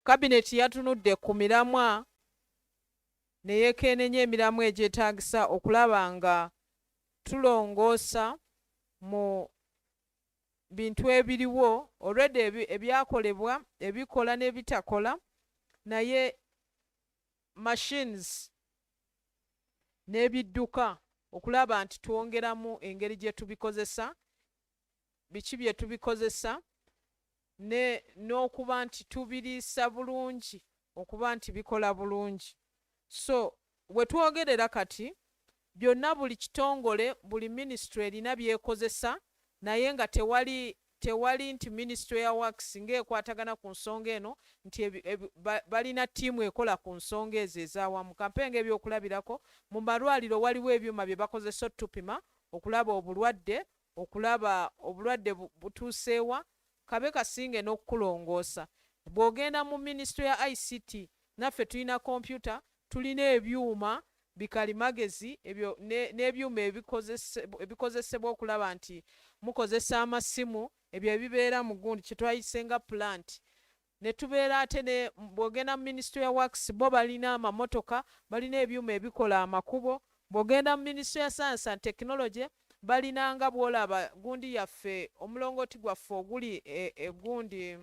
kabineti yatunudde ku miramwa ne yeekeenenya emiramwa egyetaagisa okulaba nga tulongoosa mu bintu ebiriwo already ebyakolebwa ebikola n'ebitakola naye machines n'ebidduka okulaba nti twongeramu engeri gye tubikozesa biki bye tubikozesa n'okuba nti tubiriisa bulungi okuba nti bikola bulungi. So bwe twogerera kati byonna buli kitongole buli minisitule erina byekozesa naye nga tewali nti minisitule ya works ng'ekwatagana ku nsonga eno nti balina ttiimu ekola ku nsonga ezo ez'awamu. Kampenga ebyokulabirako mu malwaliro waliwo ebyuma bye bakozesa otupima okulaba obulwadde butuuseewa kabe kasinge n'okukulongoosa. Bw'ogenda mu minisitule ya ICT naffe tulina kompyuta tulina ebyuma bikalimagezi ebyo n'ebyuma ebikozesebwa okulaba nti mukozesa amasimu ebyo ebibeera mu gundi kye twayise nga plant. Ne tubeera ate bw'ogenda mu minisitule ya works bo balina amamotoka balina ebyuma ebikola amakubo. Bw'ogenda mu minisitule ya science and technology balina nga bw'olaba gundi yaffe omulongooti gwaffe oguli egundi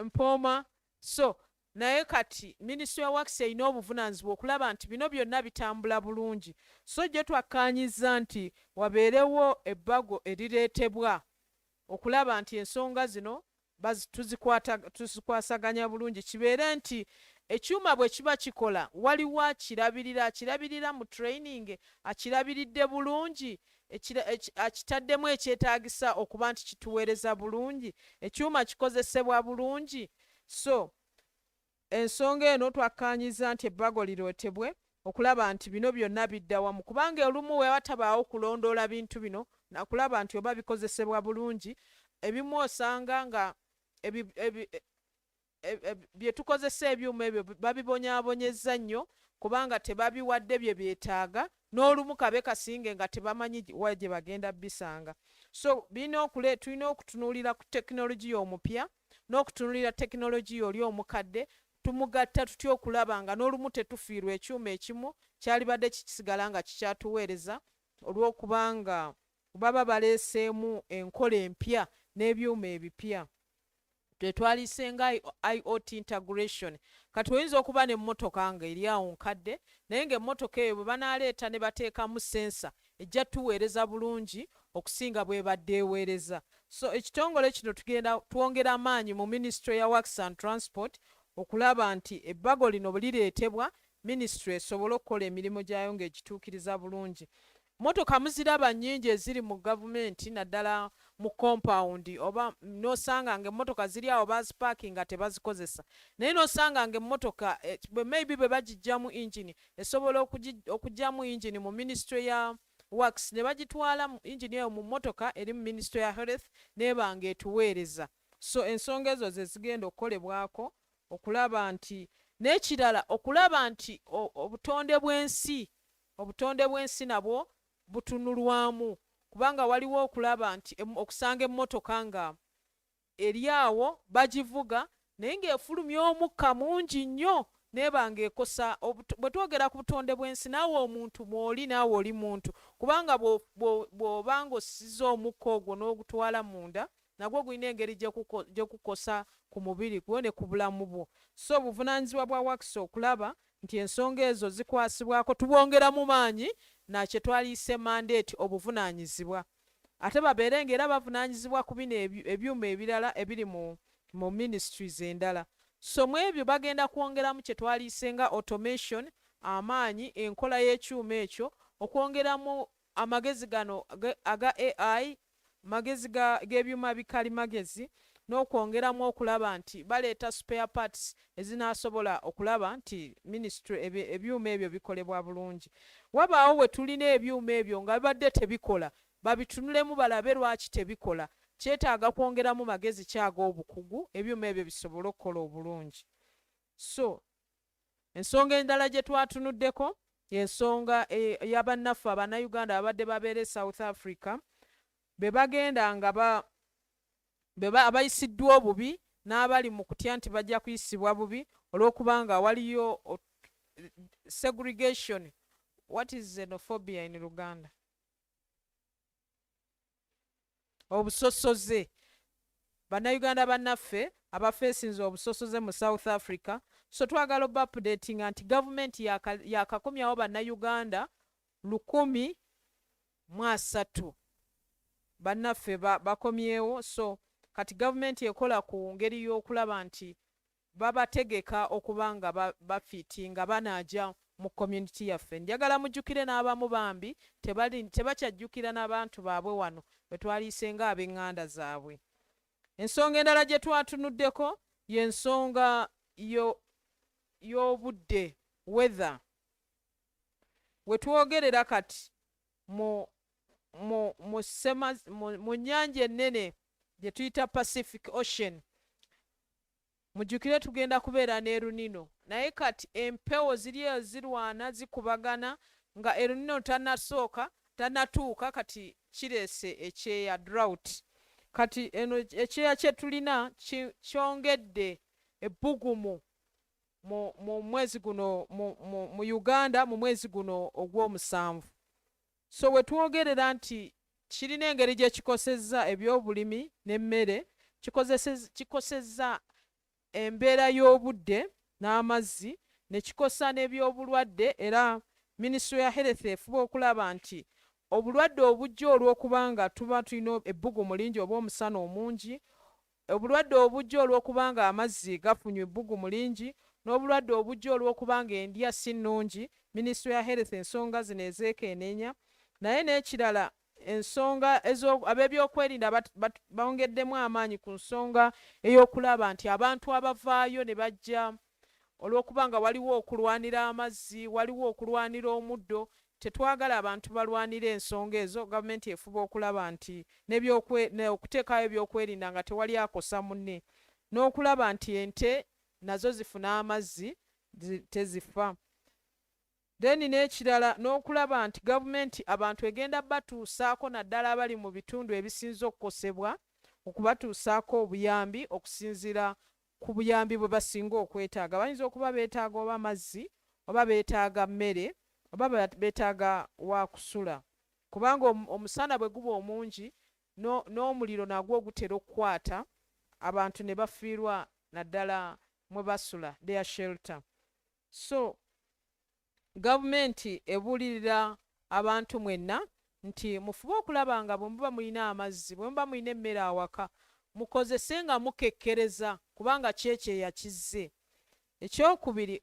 Mpooma. So naye kati minisitule ya works erina obuvunaanyizibwa okulaba nti bino byonna bitambula bulungi. So gye twakkaanyiza nti wabeerewo ebbago erireetebwa okulaba nti ensonga zino tuzikwasaganya bulungi, kibeere nti ekyuma bwe kiba kikola waliwo akirabirira mu training akirabiridde bulungi akitaddemu ekyetaagisa okuba nti kituweereza bulungi, ekyuma kikozesebwa bulungi. So ensonga eno twakkaanyiza nti ebbago lirootebwe okulaba nti bino byonna bidda wamu, kubanga olumu we watabaawo kulondoola bintu bino nakulaba nti oba bikozesebwa bulungi. Ebimu osanga nga bye tukozesa ebyuma ebyo babibonyaabonyezza nnyo kubanga tebabiwadde bye byetaaga, n'olumu kabe kasinge nga tebamanyi wa gye bagenda bisanga. So tulina okutunuulira ku tekinologiya omupya n'okutunuulira tekinologiya oli omukadde, tumugatta tutya okulaba nga n'olumu tetufiirwa ekyuma ekimu kyalibadde kikisigala nga kikyatuweereza olw'okubanga baba baleeseemu enkola empya n'ebyuma ebipya. Twetwaliisenga IoT integration. Kati oyinza okuba n'emmotoka nga eri awo nkadde naye ng'emmotoka eyo bwe banaaleeta ne bateekamu sensa ejja tuweereza bulungi okusinga bw'ebadde eweereza. So ekitongole kino twongera amaanyi mu Ministry ya Works and Transport okulaba nti ebbago lino bwe lireetebwa minisitule esobole okukola emirimu gyayo ng'egituukiriza bulungi. Motoka muziraba nnyingi eziri mu gavumenti naddala mu compound oba n'osanga ng'emmotoka ziri awo bazipaakinga tebazikozesa, naye n'osanga ng'emmotoka maybe bwe bagiggyamu engine esobola okuggyamu engine mu Ministry ya Works ne bagitwala mu engine eyo mu mmotoka eri mu Ministry ya Health n'eba ng'etuweereza. So ensonga ezo ze zigenda okukolebwako okulaba nti n'ekirala okulaba nti obutonde bw'ensi nabwo butunulwamu, kubanga waliwo okulaba nti okusanga emmotoka nga eri awo bagivuga naye ng'efulumya omukka mungi nnyo neeba ng'ekosa. Bwe twogera ku butonde bw'ensi naawe omuntu mw'oli naawe oli muntu, kubanga bw'oba ng'ossiza omukka ogwo n'ogutwala munda nagwo gulina engeri gye kukosa ku mubiri gwo ne ku bulamu bwo. So obuvunaanyizibwa bwa works okulaba nti ensonga ezo zikwasibwako, tubongeramu maanyi na kye twaliise mandate obuvunaanyizibwa, ate babeere ng'era bavunaanyizibwa ku bino ebyuma ebirala ebiri mu ministries endala. So mu ebyo bagenda kwongeramu kye twaliise nga automation, amaanyi enkola y'ekyuma ekyo, okwongeramu amagezi gano aga AI, magezi g'ebyuma bikalimagezi, n'okwongeramu okulaba nti baleeta spare parts ezinasobola okulaba nti ministry ebyuma ebyo bikolebwa bulungi. Wabaawo we tulina ebyuma ebyo nga bibadde tebikola, babitunulemu balabe lwaki tebikola. Kyetaaga kwongeramu magezi kyag'obukugu ebyuma ebyo bisobole okukola obulungi. So ensonga endala gye twatunuddeko y'ensonga ey'abannaffe Abannayuganda abadde babeera e South Africa be bagenda nga abayisiddwa obubi n'abali mu kutya nti bajja kuyisibwa bubi olw'okubanga waliyo segregation. What is xenophobia in Uganda? Obusosoze. Bannayuganda bannaffe abafeesinze obusosoze mu South Africa, so twagala oba updating nti gavumenti yakakomyawo bannayuganda 103 bannaffe bakomyewo. So kati gavumenti ekola ku ngeri y'okulaba nti babategeka okuba nga bafiitinga banaaja mu community yaffe. Njagala mujjukire n'abamu bambi tebakyajjukira n'abantu baabwe wano bwe twaliise nga ab'eŋŋanda zaabwe. Ensonga endala gye twatunuddeko y'ensonga y'obudde, weather. We twogerera kati mu nnyanja ennene gye tuyita Pacific Ocean, mujjukire tugenda kubeera n'erunino, naye kati empewo ziri eyo zirwana zikubagana nga erunino tannatuuka, kati kireese ekyeya drought. Kati eno ekyeya kye tulina kyongedde ebbugumu mu mwezi guno mu Uganda mu mwezi guno ogw'omusanvu. So we twogerera nti kirina engeri gye kikosezza ebyobulimi n'emmere, kikosezza embeera y'obudde n'amazzi, ne kikosa n'ebyobulwadde, era Ministry ya Health efuba okulaba nti obulwadde obujja olw'okubanga tuba tulina ebbugumu lingi oba omusana omungi, obulwadde obujja olw'okubanga amazzi gafunywa ebbugumu lingi, n'obulwadde obujja olw'okubanga endya si nnungi, Ministry ya Health ensonga zino ezeekeenenya. Naye n'ekirala ensonga ab'ebyokwerinda bawongeddemu amaanyi ku nsonga ey'okulaba nti abantu abavaayo ne bajja olw'okubanga waliwo okulwanira amazzi, waliwo okulwanira omuddo, tetwagala abantu balwanira ensonga ezo. Gavumenti efuba okulaba nti okuteekayo ebyokwerinda nga tewali akosa munne, n'okulaba nti ente nazo zifuna amazzi tezifa. Then n'ekirala n'okulaba nti gavumenti abantu egenda batuusaako naddala abali mu bitundu ebisinza okukosebwa, okubatuusaako obuyambi okusinziira ku buyambi bwe basinga okwetaaga. Bayinza okuba beetaaga oba mazzi, oba beetaaga mmere, oba beetaaga wa kusula, kubanga omusana bwe guba omungi n'omuliro nagwo gutera okukwata abantu ne bafiirwa naddala mwe basula, their shelter. So gavumenti ebuulirira abantu mwenna nti mufube okulaba nga bwe muba mulina amazzi, bwe muba mulina emmere awaka, mukozese nga mukekkereza, kubanga kyekyeya kizze. Ekyokubiri,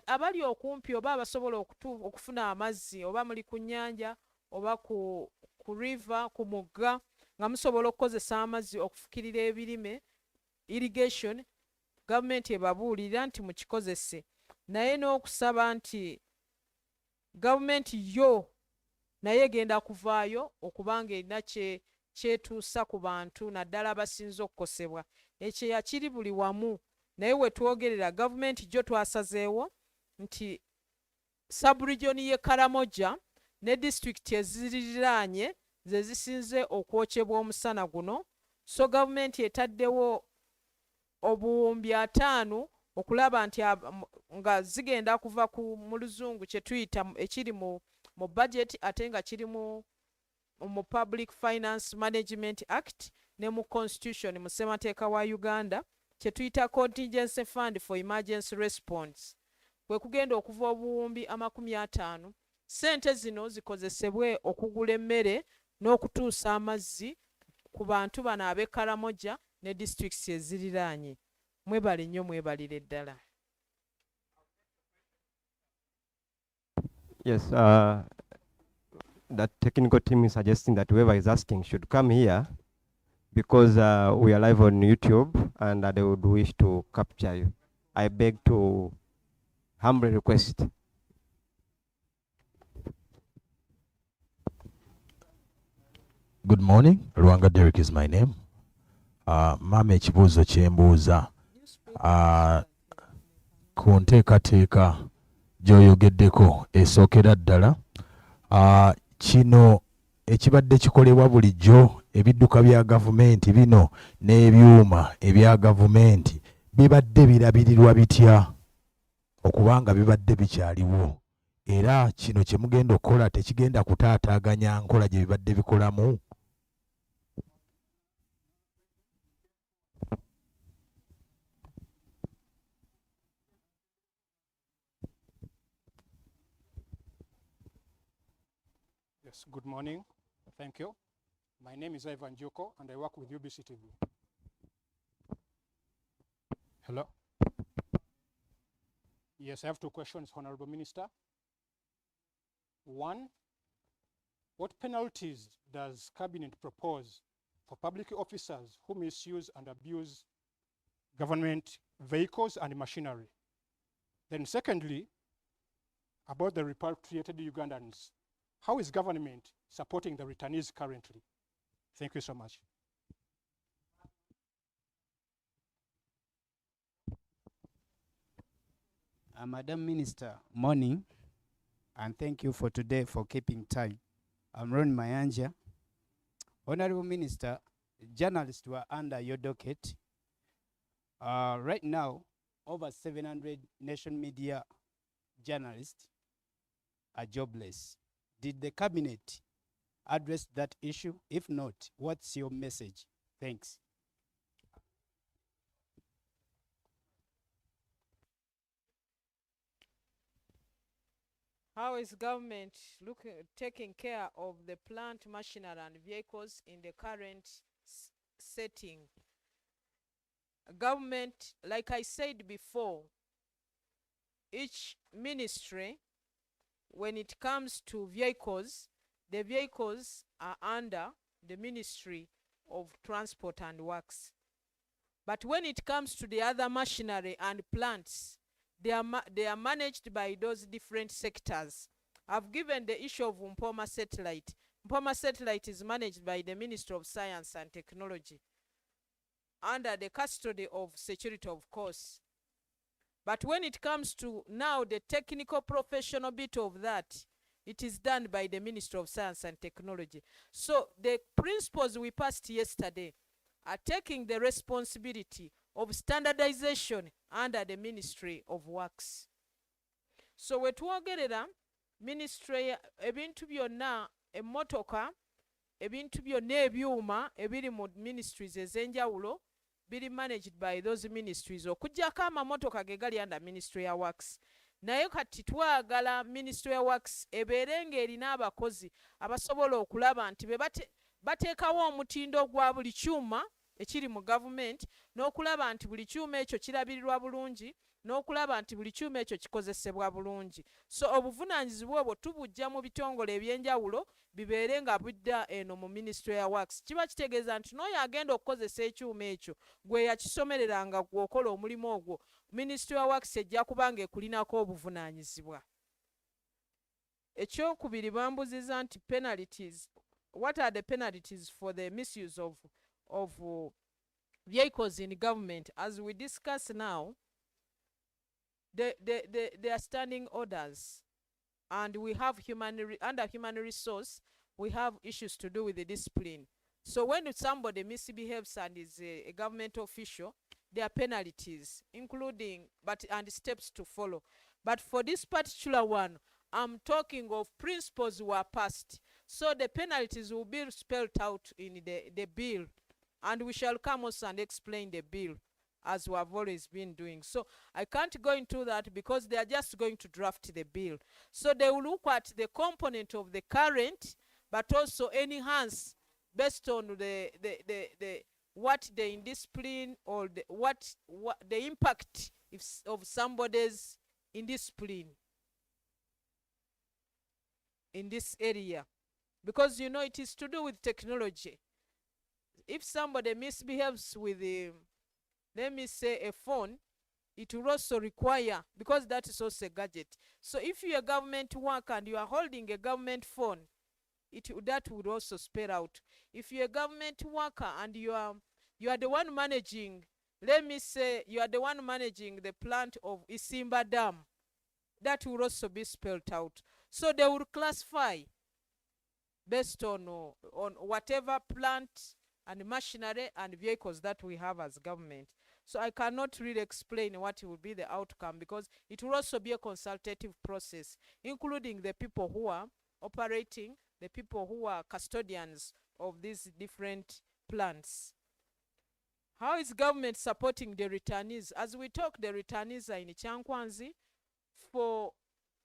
abali okumpi oba abasobola okufuna amazzi, oba muli ku nnyanja oba ku river, ku mugga, nga musobola okukozesa amazzi okufukirira ebirime, irrigation, gavumenti ebabuulirira nti mukikozese. Naye n'okusaba nti gavumenti yo naye egenda kuvaayo okubanga erina kyetuusa ku bantu naddala abasinze okukosebwa. Ekyeya kiri buli wamu, naye we twogerera gavumenti gyo twasazeewo nti sub-regioni y'e Karamoja ne disitulikiti eziriraanye ze zisinze okwokyebwa omusana guno. So gavumenti etaddewo obuwumbi 5 okulaba nti nga zigenda kuva mu luzungu kye tuyita ekiri mu budget, ate nga kiri mu Public Finance Management Act ne mu Constitution, mu ssemateeka wa Uganda, kye tuyita Contingency Fund for Emergency Response. Kwe kugenda okuva obuwumbi 50. Ssente zino zikozesebwe okugula emmere n'okutuusa amazzi ku bantu bano ab'e Karamoja ne districts eziriraanye. Mwebale nnyo, mwebalire ddala. Yes, the technical team is suggesting that whoever is asking should come here because we are live on YouTube and they would wish to capture you. I beg to humbly request. Good morning. Ruanga Derek is my name. Mama ekibuuzo kyembuuza ku nteekateeka gy'oyogeddeko esookera ddala, kino ekibadde kikolebwa bulijjo ebidduka bya gavumenti bino n'ebyuma ebya gavumenti bibadde birabirirwa bitya okubanga bibadde bikyaliwo era kino kye mugenda okukola tekigenda kutaataaganya nkola gye bibadde bikolamu? Yes, good morning. Thank you. My name is Ivan Joko and I work with UBC TV. Hello? Yes, I have two questions, Honorable Minister. One, what penalties does Cabinet propose for public officers who misuse and abuse government vehicles and machinery? Then secondly, about the repatriated Ugandans, how is government supporting the returnees currently? Thank you so much. Madam Minister, morning, and thank you for today for keeping time. I'm Ron Mayanja. Honorable Minister, journalists were under your docket. Right now, over 700 nation media journalists are jobless. Did the cabinet address that issue? If not, what's your message? Thanks. How is government taking care of the plant, machinery and vehicles in the current setting? Government, like I said before, each ministry, when it comes to vehicles, the vehicles are under the Ministry of Transport and Works. But when it comes to the other machinery and plants, they are managed by those different sectors. I've given the issue of Mpoma Satellite. Mpoma Satellite is managed by the Ministry of Science and Technology, under the custody of security, of course. But when it comes to now the technical professional bit of that, it is done by the Ministry of Science and Technology. So the principles we passed yesterday are taking the responsibility of standardization under the Ministry of Works. So wetwogerera ministry ebintu byonna emmotoka, ebintu byonna ebyuma ebiri mu ministries ez'enjawulo biri managed by those ministries, okujjako amamotoka ge gali under Ministry ya Works. Naye kati twagala Ministry ya Works ebeere ng'erina abakozi abasobola okulaba nti bateekawo omutindo gwa buli kyuma ekiri mu gavumenti, n'okulaba nti buli kyuma ekyo kirabirirwa bulungi, n'okulaba nti buli kyuma ekyo kikozesebwa bulungi. So obuvunaanyizibwa obwo tubujja mu bitongole ebyenjawulo bibeere nga budda eno mu Ministry ya Works. Kiba kitegeeza nti n'oyo agenda okukozesa ekyuma ekyo gwe yakisomereranga gw'okola omulimu ogwo, Ministry ya Works ejja kubanga ekulinako obuvunaanyizibwa. Ekyokubiri bambuziza nti penalties. What are the penalties for the misuse of vehicles in government? As we discuss now, they are standing orders, and we have under human resource, we have issues to do with the discipline. So when somebody misbehaves and is a government official, there are penalties, including and steps to follow. But for this particular one, I'm talking of principles were passed. So the penalties will be spelled out in the bill, and we shall come also and explain the bill as we have always been doing. So I can't go into that because they are just going to draft the bill. So they will look at the component of the current, but also enhance based on what the indiscipline or what the impact of somebody's indiscipline in this area. Because you know it is to do with technology. If somebody misbehaves with let me say a phone, it will also require, because that is also a gadget. So if you're a government worker and you are holding a government phone, that would also spell out. If you're a government worker and you are the one managing, let me say you are the one managing the plant of Isimba Dam, that will also be spelled out. So they will classify based on whatever plant and machinery and vehicles that we have as government. So I cannot really explain what will be the outcome, because it will also be a consultative process, including the people who are operating, the people who are custodians of these different plants. How is government supporting the returnees? As we talk, the returnees are in Kyankwanzi for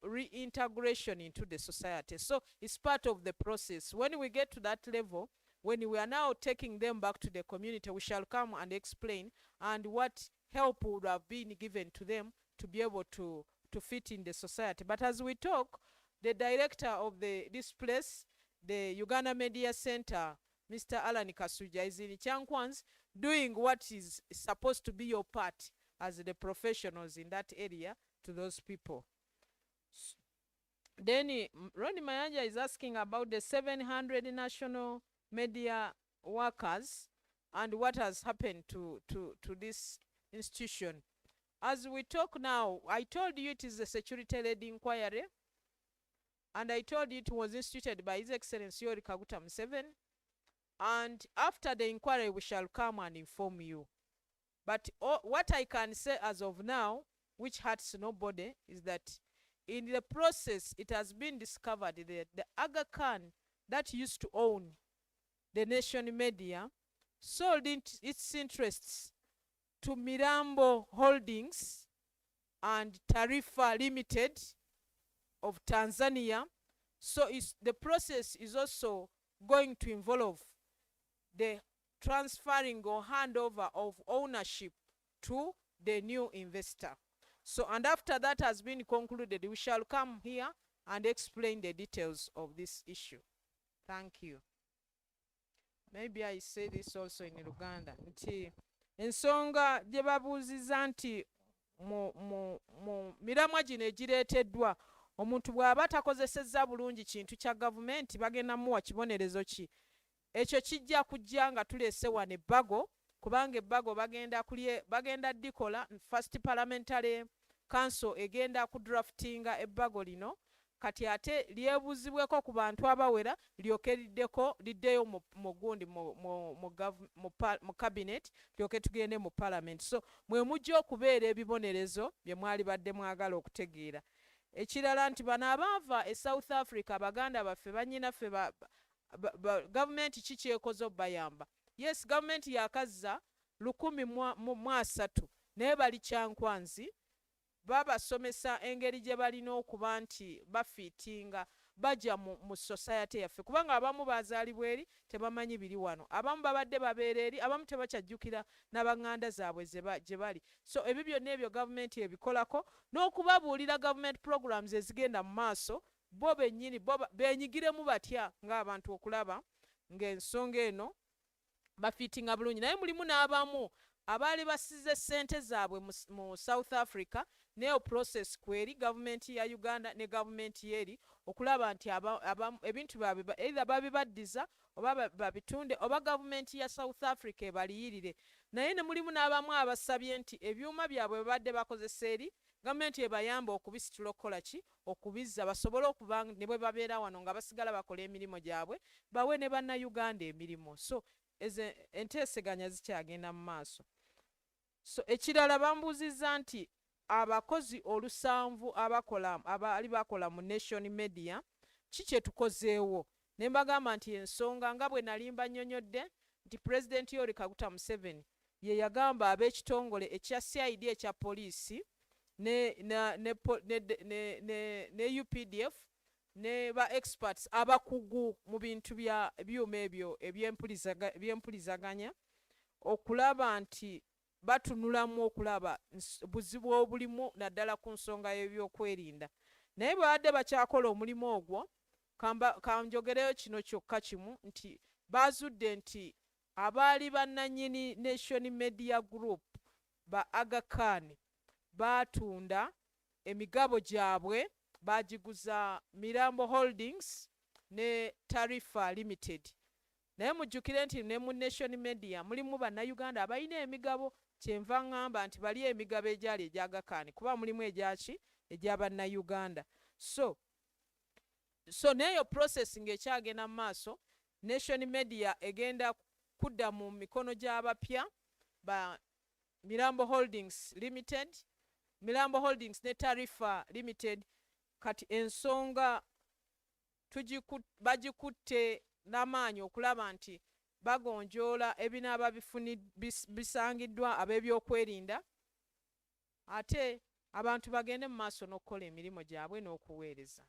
reintegration into the society. So it's part of the process. When we get to that level, when we are now taking them back to the community, we shall come and explain and what help would have been given to them to be able to fit in the society. But as we talk, the director of this place, the Uganda Media Center, Mr. Alan Kasuja, is in Kyankwanzi doing what is supposed to be your part as the professionals in that area to those people. Then Ronnie Mayanja is asking about the 700 national media workers and what has happened to this institution. As we talk now, I told you it is a security-led inquiry, and I told you it was instituted by His Excellency Yoweri Kaguta Museveni, and after the inquiry we shall come and inform you. But what I can say as of now, which hurts nobody, is that in the process it has been discovered that the Aga Khan that used to own the nation media sold its interests to Mirambo Holdings and Tarifa Limited of Tanzania. So the process is also going to involve the transferring or handover of ownership to the new investor. So, and after that has been concluded, we shall come here and explain the details of this issue. Thank you. Maybe I say this also in Uganda. Nti ensonga gye babuuziza nti mu miramwa gino egireeteddwa omuntu bw'aba takozesezza bulungi kintu kya gavumenti bagenda muwa kibonerezo ki? Ekyo kijja kujja nga tuleese wano ebbago, kubanga ebbago bagenda dikola first parliamentary council egenda kudraftinga ebbago lino, kati ate lyebuzibweko ku bantu abawera lyoke liddeyo mu gundi mu cabinet, lyoke tugende mu parliament. So mwe mujja okubeera ebibonerezo bye mwali badde mwagala okutegeera. Ekirala nti bano abaava e South Africa, Abaganda baffe bannyinaffe gavumenti kikyekoze obayamba. Yes, gavumenti yakazza 1,003 naye bali Kyankwanzi babasomesa engeri gye balina okuba nti bafiitinga bajja mu society yaffe, kubanga abamu bazaalibwa eri tebamanyi biri wano, abamu babadde babeera eri, abamu tebakyajjukira n'abanganda zaabwe gye bali. So ebyo byonna ebyo gavumenti ebikolako n'okubabuulira government programs ezigenda mu maaso, bo bennyini benyigiremu batya ng'abantu okulaba ng'ensonga eno bafiitinga bulungi. Naye mulimu n'abamu abaali basize ssente zaabwe mu South Africa, neyo process kweri gavumenti ya Uganda ne gavumenti yeri okulaba nti ebintu byabwe either babibaddiza oba babitunde oba gavumenti ya South Africa ebaliyirire. Naye ne mulimu n'abamu abasabye nti ebyuma byabwe babadde bakozesa eri gavumenti ebayamba okubisitula okukola ki, okubizza basobole okuba ne bwe babeera wano nga basigala bakola emirimu gyabwe, bawe ne bannayuganda emirimu. So enteeseganya zikyagenda mu maaso. So ekirala bambuuzizza nti abakozi 700 abaali bakola mu nation media ki kye tukozeewo, ne mbagamba nti ensonga nga bwe nali mbannyonnyodde nti Pulezidenti Yoweri Kaguta Museveni ye yagamba ab'ekitongole ekya CID ekya poliisi ne UPDF ne ba experts abakugu mu bintu byuma ebyo ebyempulizaganya okulaba nti batunulamu okulaba buzibu obulimu naddala ku nsonga y'ebyokwerinda. Naye babadde bakyakola omulimu ogwo, kanjogereyo kino kyokka kimu nti bazudde nti abaali bannannyini Nation Media Group ba Aga Khan batunda emigabo gyabwe bagiguza Mirambo Holdings ne Tarifa Limited. Naye mujjukire nti ne mu Nation Media mulimu bannayuganda abalina emigabo, kyenva ngamba nti bali emigabo egyali egya Aga Khan kuba mulimu egyaki egy'abannayuganda. So so neyo processing ekyagenda mu maaso, nation media egenda kudda mu mikono gy'abapya ba Mirambo Holdings Limited, Mirambo Holdings ne Tarifa Limited. Kati ensonga bagikutte n'amaanyi okulaba nti bagonjoola ebinaaba bisangiddwa ab'ebyokwerinda, ate abantu bagende mu maaso n'okukola emirimu gyabwe n'okuweereza.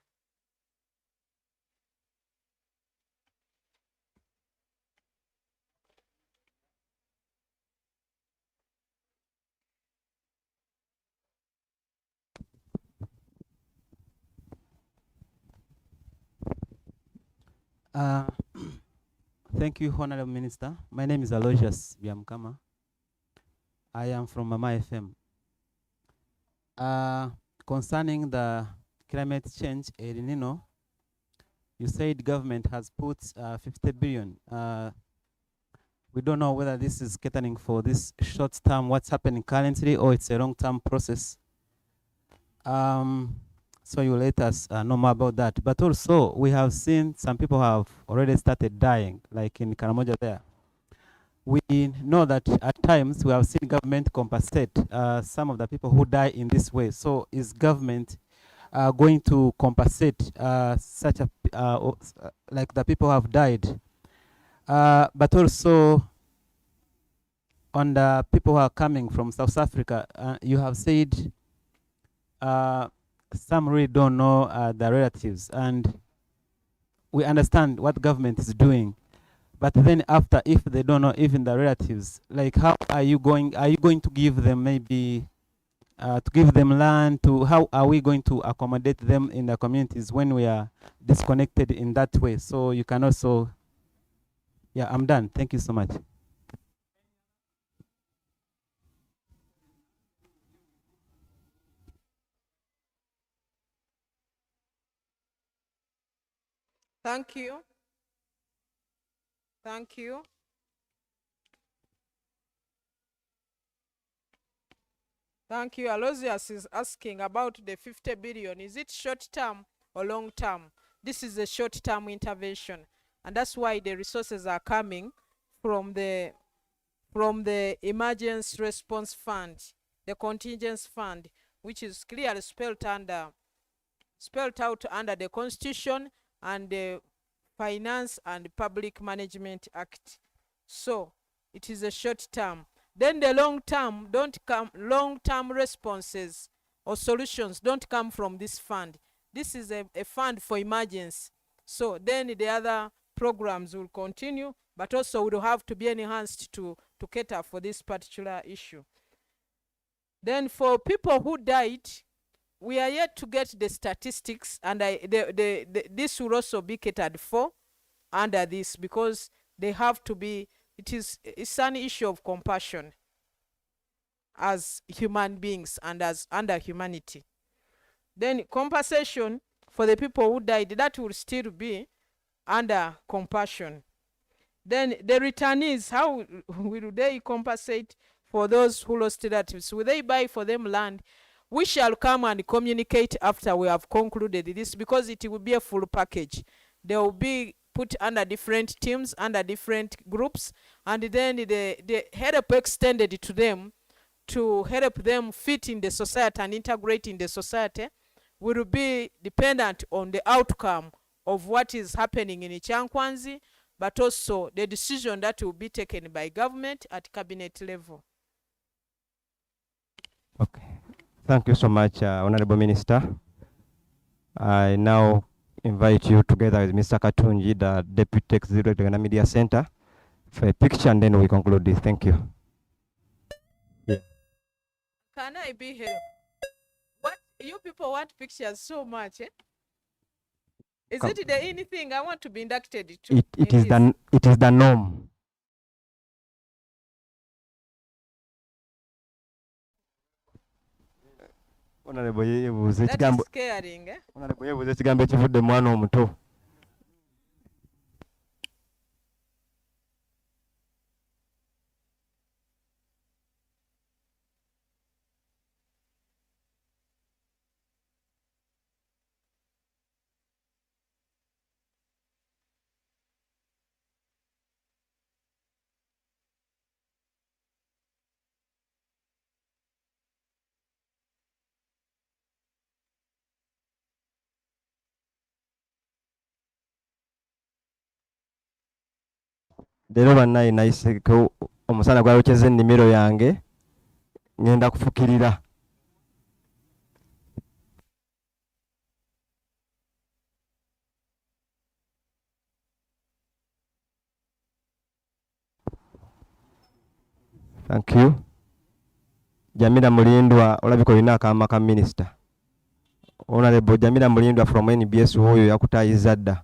Thank you, Honorable Minister. My name is Aloysius Byamkama. I am from Mama FM. Concerning the climate change, El Nino, you said government has put 50 billion. We don't know whether this is catering for this short term, what's happening currently, or it's a long-term process. So you let us know more about that. But also, we have seen some people have already started dying, like in Karamoja there. We know that at times we have seen government compensate some of the people who die in this way. So is government going to compensate such a, like the people who have died? But also on the people who are coming from South Africa, you have said some really don't know the relatives, and we understand what government is doing. But then after, if they don't know even the relatives, like how are you going to give them maybe to give them land, to how are we going to accommodate them in the communities when we are disconnected in that way? So you can also, yeah, I'm done. Thank you so much. Thank you. Thank you. Thank you. Aloysius is asking about the 50 billion. Is it short term or long term? This is a short term intervention, and that's why the resources are coming from the emergency response fund, the contingency fund, which is clearly spelled out under the Constitution and the Finance and Public Management Act. So it is a short term. Then the long term long-term responses or solutions don't come from this fund. This is a fund for emergency. So then the other programs will continue, but also will have to be enhanced to cater for this particular issue. Then for people who died, we are yet to get the statistics, and this will also be catered for under this, because they have to be, it's an issue of compassion as human beings and as under humanity. Then compensation for the people who died, that will still be under compassion. Then the returnees, how will they compensate for those who lost relatives? Will they buy for them land? We shall come and communicate after we have concluded this, because it will be a full package. They will be put under different teams, under different groups, and then the help extended to them to help them fit in the society and integrate in the society will be dependent on the outcome of what is happening in Kyankwanzi, but also the decision that will be taken by government at cabinet level. Okay. Thank you so much, Honorable Minister. I now invite you, together with Mr. Katunji, the Deputy Executive Director of the Media Center, for a picture, and then we conclude this. Thank you. Yeah. Can I be here? What you people want pictures so much, eh? Is it the anything I want to be inducted to? It is the norm. Honorable yebuuza ekigambo. That is scaring, eh? Honorable yebuuza ekigambo ekivudde mwana omuto. Leero bannaye nayiseko omusana gwayokyeza ennimiro yange ngenda kufukirira. Thank you. Jamila Mulindwa, olabika olina akaama ka minister. Honorable Jamila Mulindwa from NBS oyo yakutaayizza dda.